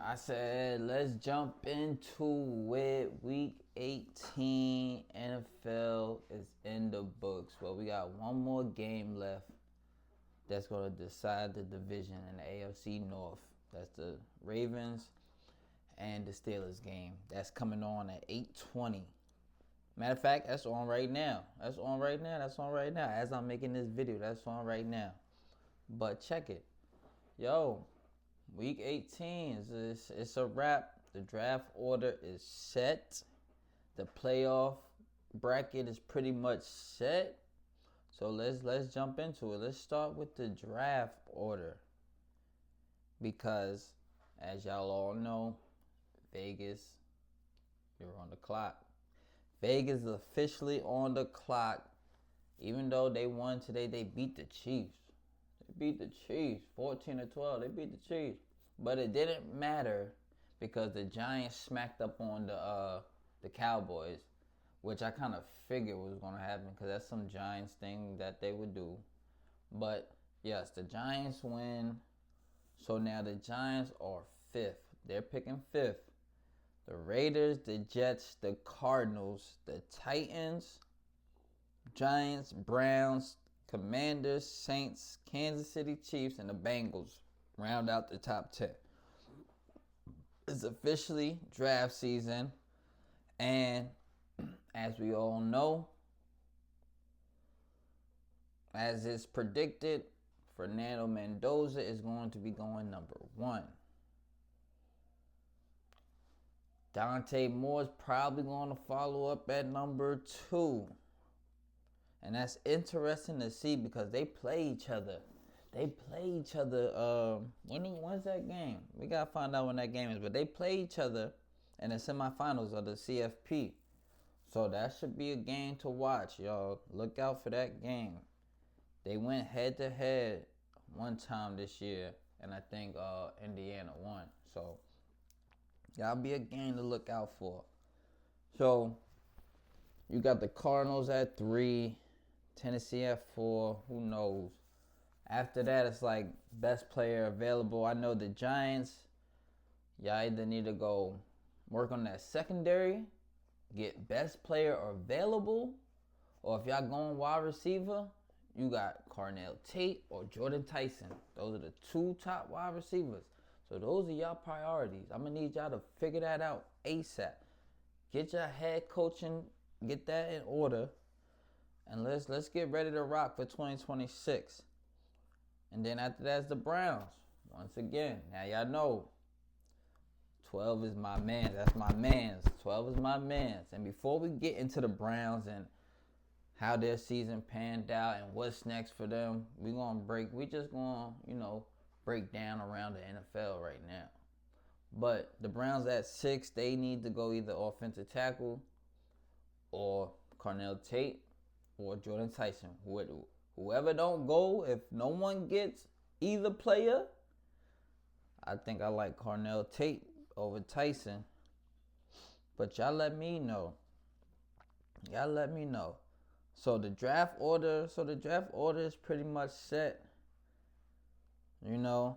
I said, let's jump into it. Week 18 NFL is in the books. Well, we got one more game left that's going to decide the division in the AFC North. That's the Ravens and the Steelers game. That's coming on at 8:20. Matter of fact, that's on right now. That's on right now. As I'm making this video, that's on right now. But check it. Yo, Week 18 it's a wrap. The draft order is set. The playoff bracket is pretty much set. So let's jump into it. Let's start with the draft order. Because as y'all all know, Vegas, you're on the clock. Vegas is officially on the clock. Even though they won today, they beat the Chiefs. They beat the Chiefs 14-12. They beat the Chiefs. But it didn't matter because the Giants smacked up on the Cowboys, which I kind of figured was going to happen because that's some Giants thing that they would do. But yes, the Giants win. So now the Giants are 5th. They're picking 5th. The Raiders, the Jets, the Cardinals, the Titans, Giants, Browns, Commanders, Saints, Kansas City Chiefs, and the Bengals round out the top 10. It's officially draft season, and as we all know, as it's predicted, Fernando Mendoza is going to be going number 1. Dante Moore's probably going to follow up at number 2. And that's interesting to see because they play each other. When's that game? We got to find out when that game is. But they play each other in the semifinals of the CFP. So that should be a game to watch, y'all. Look out for that game. They went head-to-head one time this year. And I think Indiana won. So that'll be a game to look out for. So you got the Cardinals at 3. Tennessee at 4. Who knows? After that, it's like best player available. I know the Giants, y'all either need to go work on that secondary, get best player available, or if y'all going wide receiver, you got Cornell Tate or Jordan Tyson. Those are the 2 top wide receivers. So those are y'all priorities. I'm going to need y'all to figure that out ASAP. Get your head coaching, get that in order, and let's get ready to rock for 2026. And then after that's the Browns. Once again, now y'all know 12 is my man. That's my man's. 12 is my man's. And before we get into the Browns and how their season panned out and what's next for them, we just going to, break down around the NFL right now. But the Browns at 6, they need to go either offensive tackle or Cornell Tate or Jordan Tyson. Whoever don't go, if no one gets either player, I think I like Cornell Tate over Tyson. But y'all let me know. So the draft order is pretty much set. You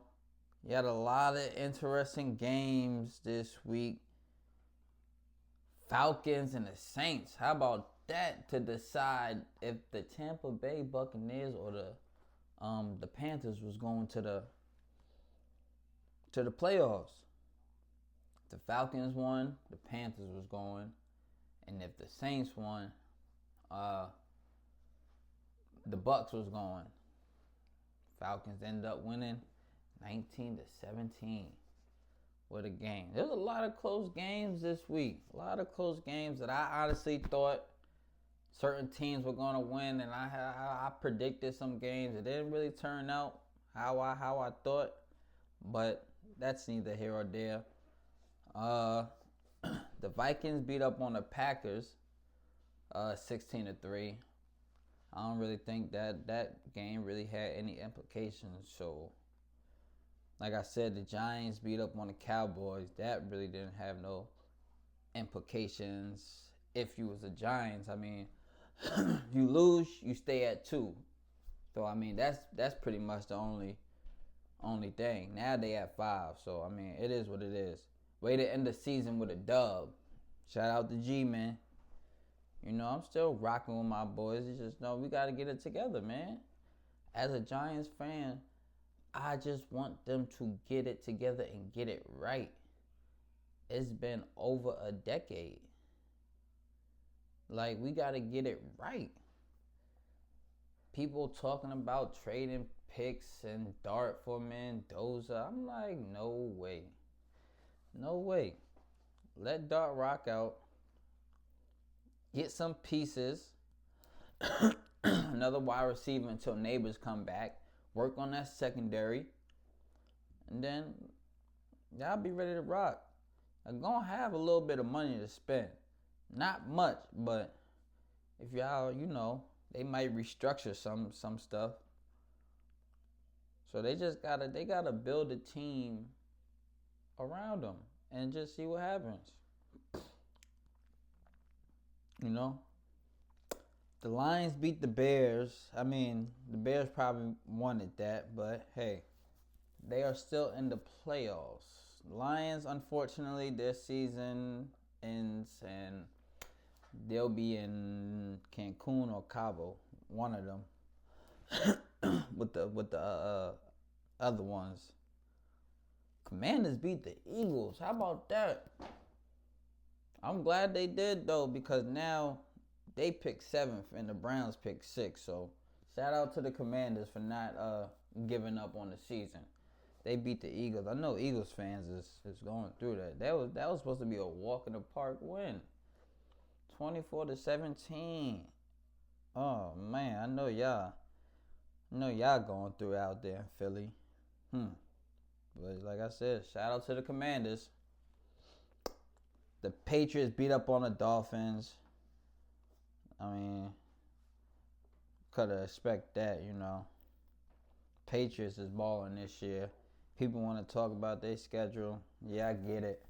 had a lot of interesting games this week. Falcons and the Saints. How about that to decide if the Tampa Bay Buccaneers or the Panthers was going to the playoffs? If the Falcons won, the Panthers was going, and if the Saints won, the Bucs was going. Falcons ended up winning 19-17. What a game. There's a lot of close games this week. A lot of close games that I honestly thought certain teams were going to win, and I predicted some games. It didn't really turn out how I thought, but that's neither here or there. The Vikings beat up on the Packers 16-3. I don't really think that game really had any implications. So, like I said, the Giants beat up on the Cowboys. That really didn't have no implications if you was the Giants. I mean, you lose, you stay at 2. So, I mean, that's pretty much the only Only thing. Now they at 5. So I mean, it is what it is. Way to end the season with a dub. Shout out to G, man. You know, I'm still rocking with my boys. You just know we gotta get it together, man. As a Giants fan, I just want them to get it together and get it right. It's been over a decade. Like, we gotta get it right. People talking about trading picks and Dart for Mendoza. I'm like, no way. No way. Let Dart rock out. Get some pieces. Another wide receiver until Neighbors come back. Work on that secondary. And then y'all be ready to rock. I'm gonna have a little bit of money to spend. Not much, but if y'all, you know, they might restructure some stuff. So they gotta build a team around them and just see what happens. You know? The Lions beat the Bears. I mean, the Bears probably wanted that, but hey, they are still in the playoffs. Lions, unfortunately, their season ends and they'll be in Cancun or Cabo, one of them, with the other ones. Commanders beat the Eagles. How about that? I'm glad they did though, because now they picked 7th and the Browns picked 6th. So shout out to the Commanders for not giving up on the season. They beat the Eagles. I know Eagles fans is going through that. That was supposed to be a walk in the park win. 24-17. Oh man, I know y'all going through out there in Philly. But like I said, shout out to the Commanders. The Patriots beat up on the Dolphins. I mean, could have expect that, you know. Patriots is balling this year. People want to talk about their schedule. Yeah, I get it.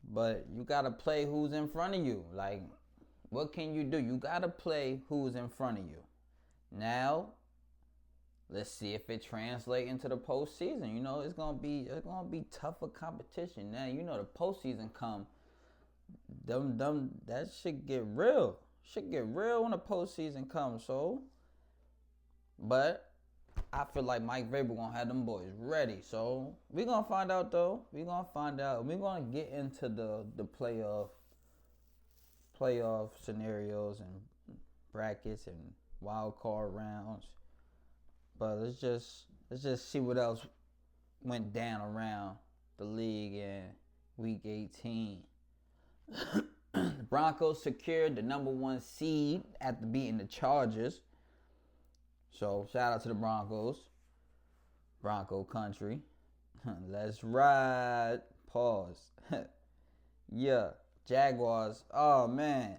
But you got to play who's in front of you. Like, what can you do? You got to play who's in front of you. Now, let's see if it translates into the postseason. You know, it's gonna be tougher competition. Now, you know, the postseason come. That should get real. Should get real when the postseason comes. So, but I feel like Mike Vrabel gonna have them boys ready. So we gonna find out though. We gonna find out. We gonna get into the playoff scenarios and brackets and wild card rounds. But let's just see what else went down around the league in week 18. The Broncos secured the number 1 seed after beating the Chargers. So shout out to the Broncos. Bronco country. Let's ride. Pause. Yeah. Jaguars. Oh man.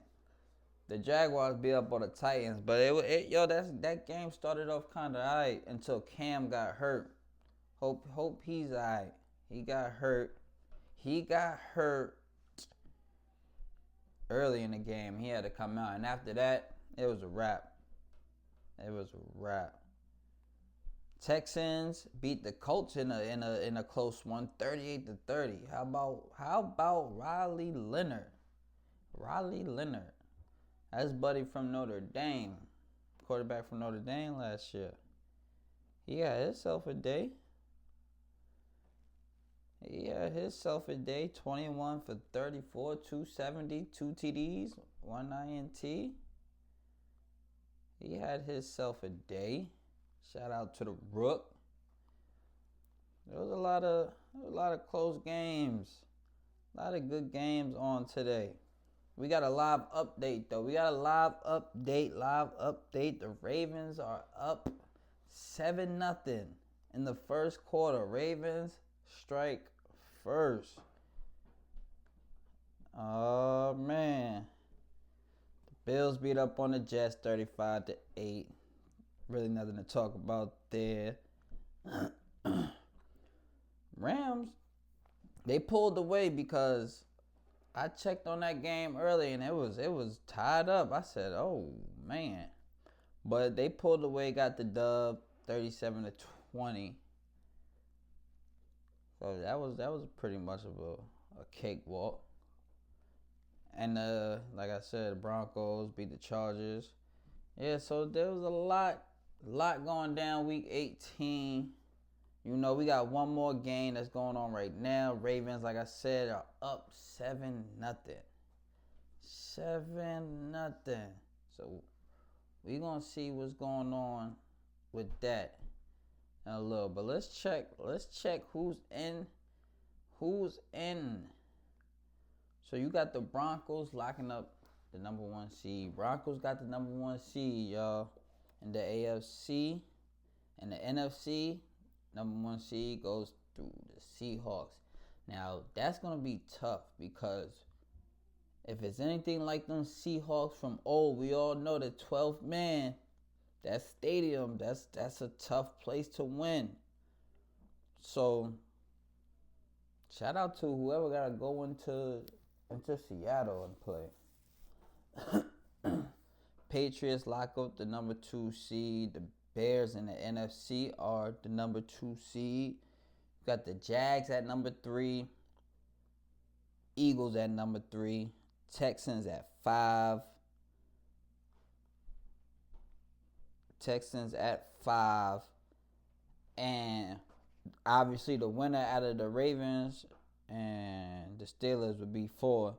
The Jaguars beat up on the Titans, but that game started off kind of alright until Cam got hurt. Hope he's alright. He got hurt early in the game. He had to come out, and after that, it was a wrap. Texans beat the Colts in a close one, 38-30. How about Riley Leonard? That's buddy from Notre Dame, quarterback from Notre Dame last year. He had himself a day. 21 for 34, 270, 2 TDs, 1 INT. He had himself a day. Shout out to the Rook. There was a lot of close games. A lot of good games on today. We got a live update though. Live update. The Ravens are up 7-0 in the first quarter. Ravens strike first. Oh man. The Bills beat up on the Jets 35-8. Really nothing to talk about there. Rams, they pulled away because I checked on that game early and it was tied up. I said, "Oh man!" But they pulled away, got the dub, 37-20. So that was pretty much of a cakewalk. And like I said, the Broncos beat the Chargers. Yeah, so there was a lot going down week 18. You know, we got one more game that's going on right now. Ravens, like I said, are up 7-0. 7-0. So we gonna see what's going on with that in a little. But let's check who's in. So you got the Broncos locking up the number 1 seed. Broncos got the number 1 seed, y'all, in the AFC. And the NFC, number 1 seed goes through the Seahawks. Now, that's going to be tough because if it's anything like them Seahawks from old, we all know the 12th man, that stadium, that's a tough place to win. So, shout out to whoever got to go into Seattle and play. Patriots lock up the number 2 seed. The Bears in the NFC are the number 2 seed. You got the Jags at number 3. Eagles at number 3. Texans at 5. And obviously the winner out of the Ravens and the Steelers would be 4.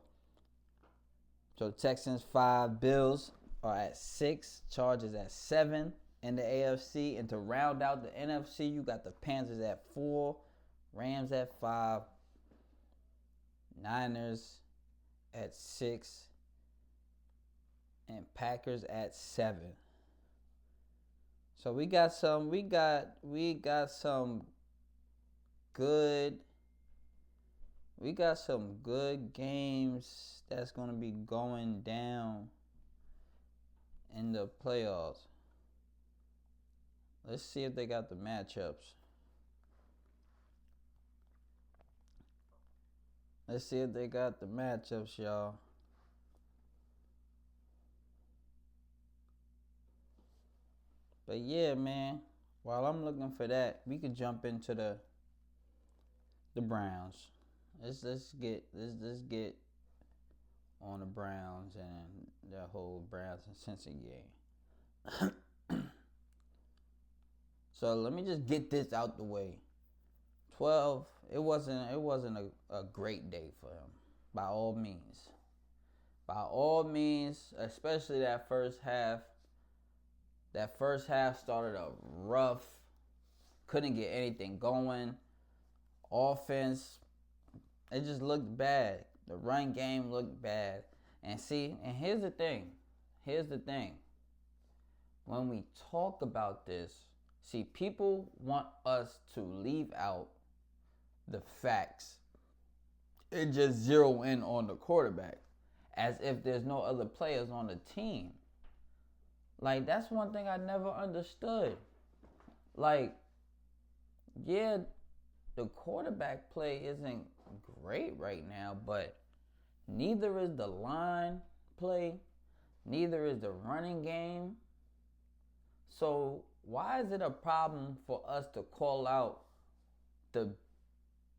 So Texans 5, Bills are at 6, Chargers at 7 in the AFC. And to round out the NFC, you got the Panthers at 4, Rams at 5, Niners at 6, and Packers at 7. So we got some good games that's going to be going down in the playoffs. Let's see if they got the matchups. Y'all. But yeah, man, while I'm looking for that, we could jump into the Browns. Let's get on the Browns and the whole Browns and Cincy game. So let me just get this out the way. 12. It wasn't a great day for him, by all means. Especially that first half. That first half started up rough. Couldn't get anything going. Offense, it just looked bad. The run game looked bad. And here's the thing. When we talk about this, people want us to leave out the facts and just zero in on the quarterback as if there's no other players on the team. Like, that's one thing I never understood. Like, yeah, the quarterback play isn't great right now, but neither is the line play, neither is the running game. So why is it a problem for us to call out the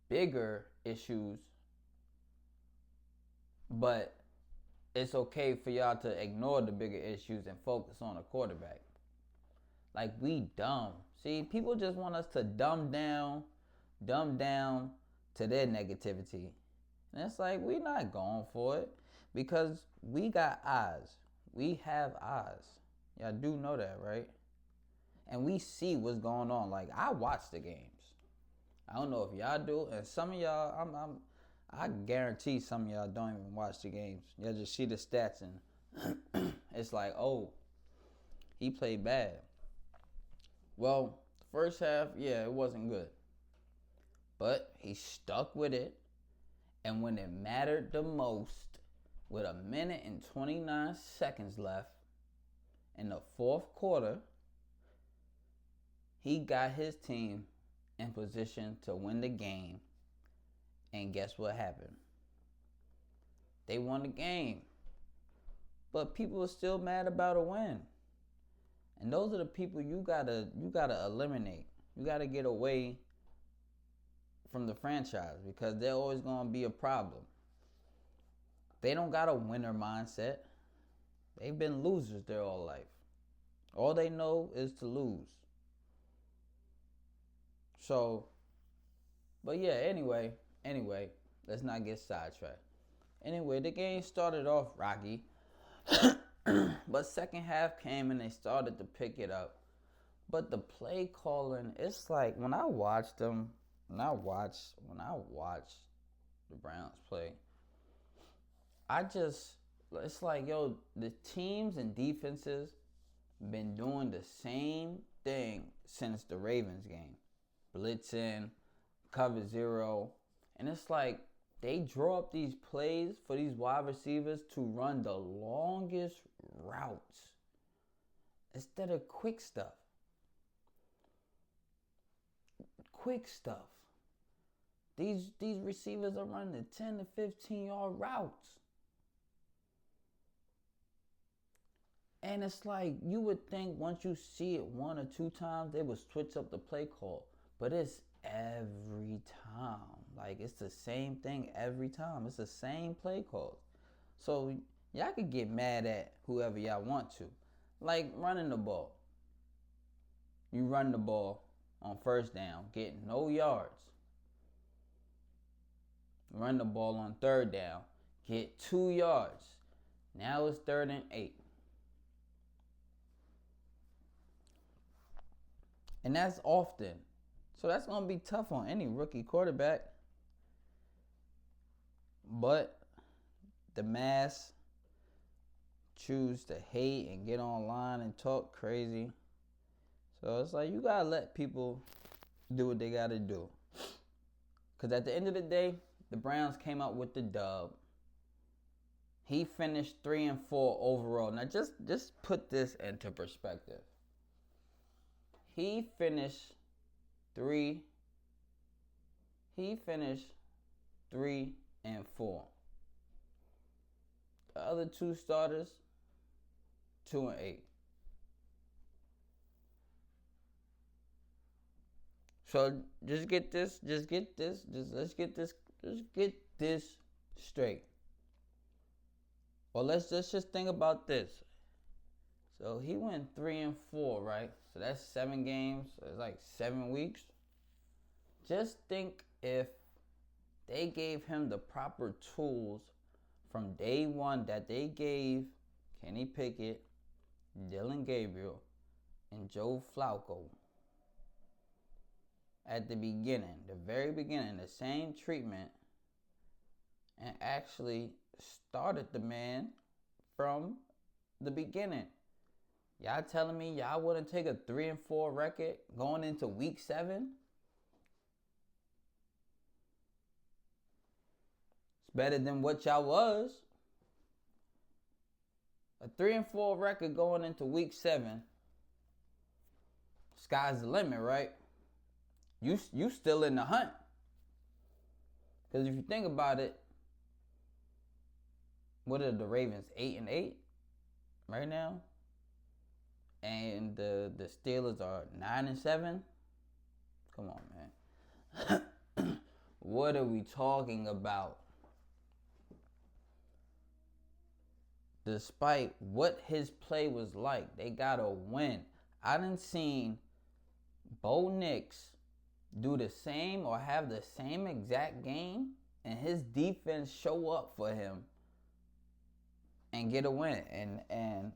bigger issues, but it's okay for y'all to ignore the bigger issues and focus on the quarterback? Like, we dumb. People just want us to dumb down to their negativity. And it's like, we not going for it because we got eyes. We have eyes. Y'all do know that, right? And we see what's going on. Like, I watch the games. I don't know if y'all do, and some of y'all, I guarantee some of y'all don't even watch the games. Y'all just see the stats and it's like, oh, he played bad. Well, first half, yeah, it wasn't good. But he stuck with it. And when it mattered the most, with 1 minute and 29 seconds left in the fourth quarter, he got his team in position to win the game. And guess what happened? They won the game. But people are still mad about a win. And those are the people you gotta eliminate. You gotta get away from the franchise because they're always going to be a problem. They don't got a winner mindset. They've been losers their whole life. All they know is to lose. So, but yeah, anyway, let's not get sidetracked. Anyway, the game started off rocky, but second half came and they started to pick it up. But the play calling, it's like when I watch the Browns play, it's like, yo, the teams and defenses been doing the same thing since the Ravens game. Blitzing, cover zero. And it's like they draw up these plays for these wide receivers to run the longest routes instead of quick stuff. These receivers are running the 10 to 15 yard routes. And it's like you would think once you see it one or two times, they would switch up the play call. But it's every time. Like, it's the same thing every time. It's the same play calls. So y'all could get mad at whoever y'all want to. Like running the ball. You run the ball on first down, get no yards. Run the ball on third down, get 2 yards. Now it's 3rd and 8. And that's often. So that's going to be tough on any rookie quarterback. But the mass choose to hate and get online and talk crazy. So it's like you got to let people do what they got to do. Because at the end of the day, the Browns came out with the dub. He finished 3-4 overall. Now just put this into perspective. He finished 3-4. The other two starters, 2-8. So let's get this straight. Well, let's just think about this. So he went 3-4, right? So that's 7 games. So it's like 7 weeks. Just think if they gave him the proper tools from day one that they gave Kenny Pickett, Dylan Gabriel, and Joe Flacco at the beginning, the very beginning, the same treatment, and actually started the man from the beginning. Y'all telling me y'all wouldn't take a 3-4 record going into week 7? It's better than what y'all was. A 3-4 record going into week 7. Sky's the limit, right? You still in the hunt. Because if you think about it, what are the Ravens? 8-8 right now? And the Steelers are 9-7. Come on, man. What are we talking about? Despite what his play was like, they got to win. I done seen Bo Nix do the same or have the same exact game, and his defense show up for him and get a win. And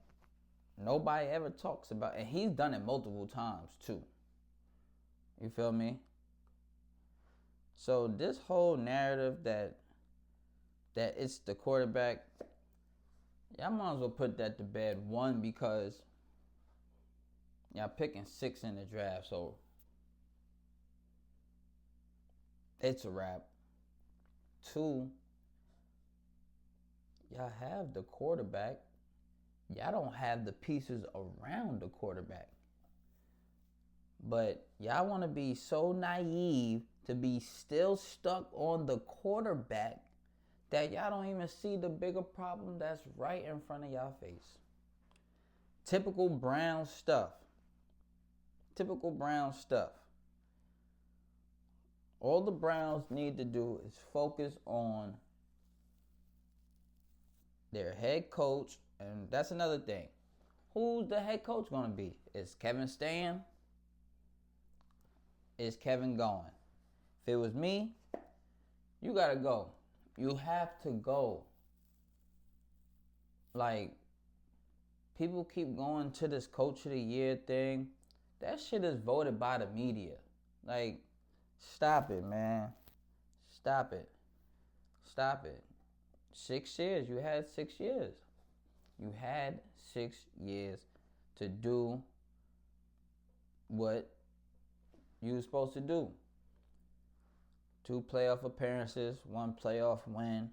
nobody ever talks about, and he's done it multiple times too. You feel me? So this whole narrative that it's the quarterback, y'all might as well put that to bed. One, because y'all picking 6 in the draft, so it's a wrap. 2, y'all have the quarterback. Y'all don't have the pieces around the quarterback. But y'all want to be so naive to be still stuck on the quarterback that y'all don't even see the bigger problem that's right in front of y'all face. Typical Brown stuff. All the Browns need to do is focus on their head coach, and that's another thing. Who's the head coach going to be? Is Kevin staying? Is Kevin going? If it was me, you got to go. You have to go. Like, people keep going to this Coach of the Year thing. That shit is voted by the media. Like, stop it, man. Stop it. Stop it. 6 years. You had 6 years. You had 6 years to do what you were supposed to do. 2 playoff appearances, 1 playoff win.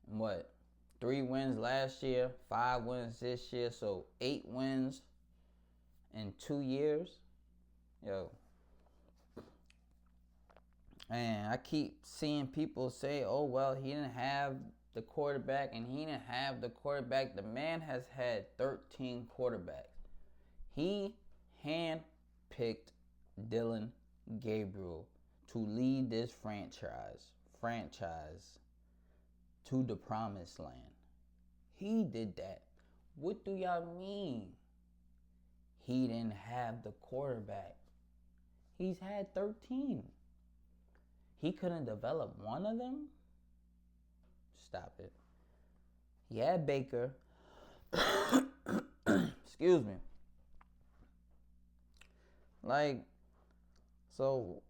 What? 3 wins last year, 5 wins this year, so 8 wins in 2 years. Yo. And I keep seeing people say, oh, well, he didn't have the quarterback, and he didn't have the quarterback. The man has had 13 quarterbacks. He handpicked Dylan Gabriel to lead this franchise to the promised land. He did that. What do y'all mean? He didn't have the quarterback. He's had 13. He couldn't develop one of them? Stop it. He had Baker. Excuse me. Like, so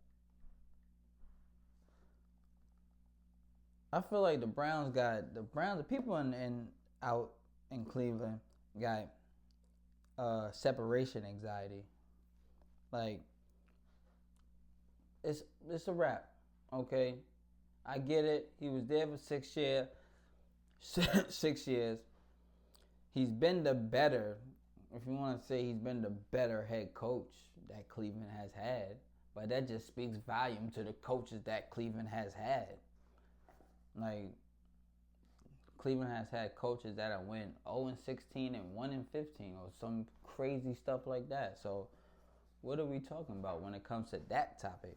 I feel like the people out in Cleveland got separation anxiety. Like, it's a wrap, okay? I get it. He was there for 6 years. 6 years. He's been the better, if you want to say he's been the better head coach that Cleveland has had. But that just speaks volume to the coaches that Cleveland has had. Like, Cleveland has had coaches that have went 0-16 and 1-15 or some crazy stuff like that. So, what are we talking about when it comes to that topic?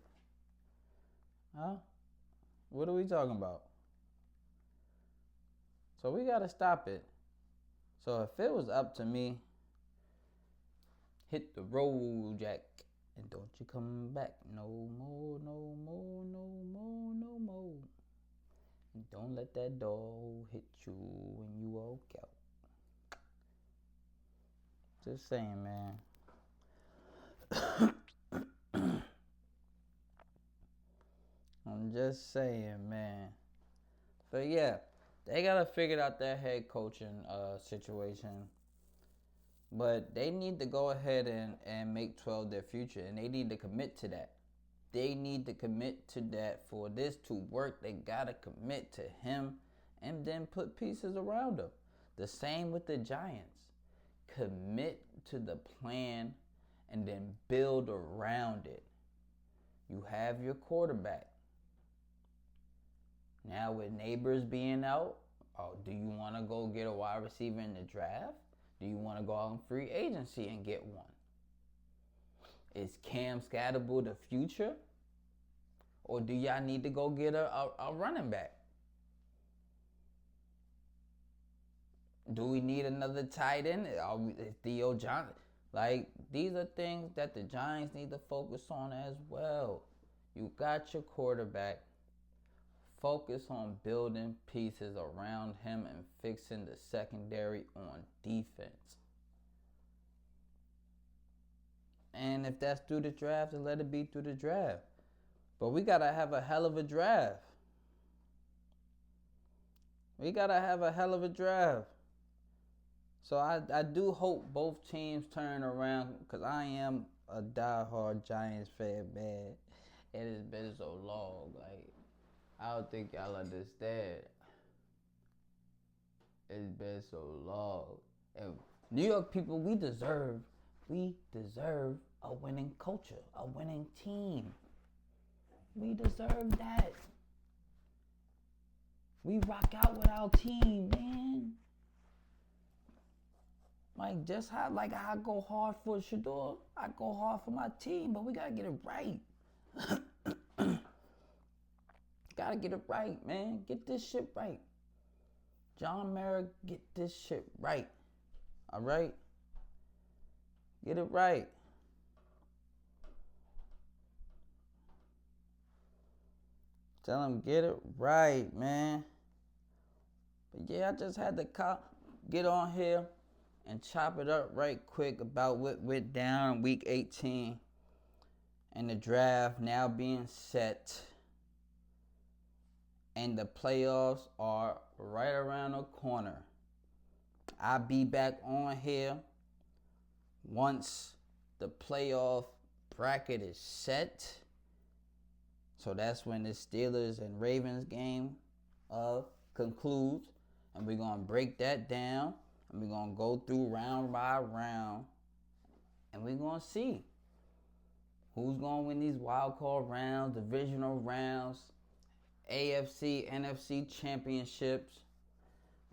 Huh? What are we talking about? So we gotta stop it. So if it was up to me, hit the road, Jack, and don't you come back no more, no more, no more, no more. And don't let that dog hit you when you walk out. Just saying, man. I'm just saying, man. But yeah, they gotta figure out that head coaching situation. But they need to go ahead and make 12 their future, and they need to commit to that. They need to commit to that. For this to work, they gotta commit to him and then put pieces around him. The same with the Giants. Commit to the plan and then build around it. You have your quarterback. Now with Neighbors being out, do you want to go get a wide receiver in the draft? Do you want to go out in free agency and get one? Is Cam Scatterbull the future? Or do y'all need to go get a running back? Do we need another tight end? Is Theo Johnson? Like, these are things that the Giants need to focus on as well. You got your quarterback. Focus on building pieces around him and fixing the secondary on defense. And if that's through the draft, then let it be through the draft. But we got to have a hell of a draft. We got to have a hell of a draft. So I do hope both teams turn around, because I am a diehard Giants fan, man. It has been so long. Like, I don't think y'all understand. It's been so long. And New York people, we deserve a winning culture, a winning team. We deserve that. We rock out with our team, man. Like, just how I go hard for Shador, I go hard for my team, but we gotta get it right. Gotta get it right, man. Get this shit right. John Mara, get this shit right. All right? Get it right. Tell him get it right, man. But yeah, I just had to get on here and chop it up right quick about what went down week 18 and the draft now being set. And the playoffs are right around the corner. I'll be back on here once the playoff bracket is set. So that's when the Steelers and Ravens game concludes. And we're going to break that down. And we're going to go through round by round. And we're going to see who's going to win these wild card rounds, divisional rounds, AFC, NFC championships,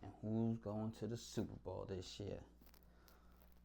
and who's going to the Super Bowl this year.